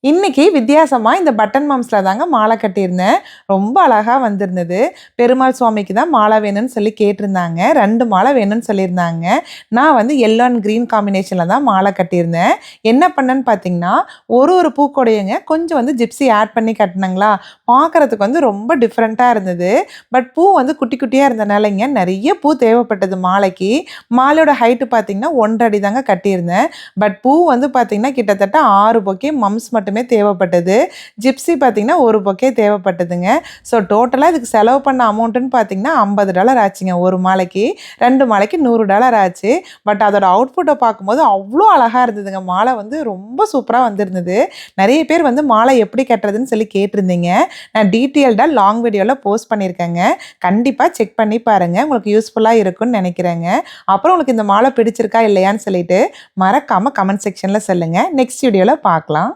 இன்னைக்கு வித்தியாசமா இந்த பட்டன் மம்ஸ்ல தாங்க மாலை கட்டியிருந்தேன். ரொம்ப அழகா வந்திருந்தது. பெருமாள் சுவாமிக்கு தான் மாலை வேணும்னு சொல்லி கேட்டிருந்தாங்க. 2 மாலை வேணும்னு சொல்லியிருந்தாங்க. நான் வந்து எல்லோ அண்ட் கிரீன் காம்பினேஷன்ல தான் மாலை கட்டியிருந்தேன். என்ன பண்ணேன்னு பார்த்தீங்கன்னா, ஒரு பூக்கூடையுங்க கொஞ்சம் வந்து ஜிப்ஸி ஆட் பண்ணி கட்டினங்களா, பார்க்கறதுக்கு வந்து ரொம்ப டிஃப்ரெண்ட்டா இருந்தது. பட் பூ வந்து குட்டி குட்டியா இருந்தனாலங்க நெறைய பூ தேவைப்பட்டது மாலைக்கு. மாலையோட ஹைட் பார்த்தீங்கன்னா 1 அடி தாங்க கட்டியிருந்தேன். பட் பூ வந்து பார்த்தீங்கன்னா, கிட்டத்தட்ட 6 பொக்கே மம்ஸ் மட்டுமே தேவைப்பட்டது. ஜிப்ஸி பார்த்தீங்கன்னா, 1 பொக்கே தேவைப்பட்டதுங்க. ஸோ டோட்டலா இதுக்கு செலவு பண்ண அமௌண்ட்டுன்னு பார்த்தீங்கன்னா, $50 ஆச்சுங்க. 1 மாலைக்கு. 2 மாலைக்கு $100 ஆச்சு. பட் அதோட அவுட்புட்ட பார்க்கும்போது அவ்ளோ அழகா இருந்ததுங்க. மாலை வந்து ரொம்ப சூப்பரா வந்திருந்தது. நெறைய பேர் வந்து மாலை எப்படி கட்டுறதுன்னு சொல்லி கேட்டிருந்தீங்க. நான் டீட்டெயில்டா லாங் வீடியோல போஸ்ட் பண்ணியிருக்கேங்க. கண்டிப்பா செக் பண்ணி பாருங்க. உங்களுக்கு யூஸ்ஃபுல்லா இருக்கும்னு நெனைக்கிறேங்க. அப்புறம் உங்களுக்கு இந்த மாலை பிடிச்சிருக்கா இல்லையான்னு சொல்லிட்டு மறக்காம கமெண்ட் செக்ஷன்ல சொல்லுங்க. நெக்ஸ்ட் வீடியோல பார்க்கலாம்.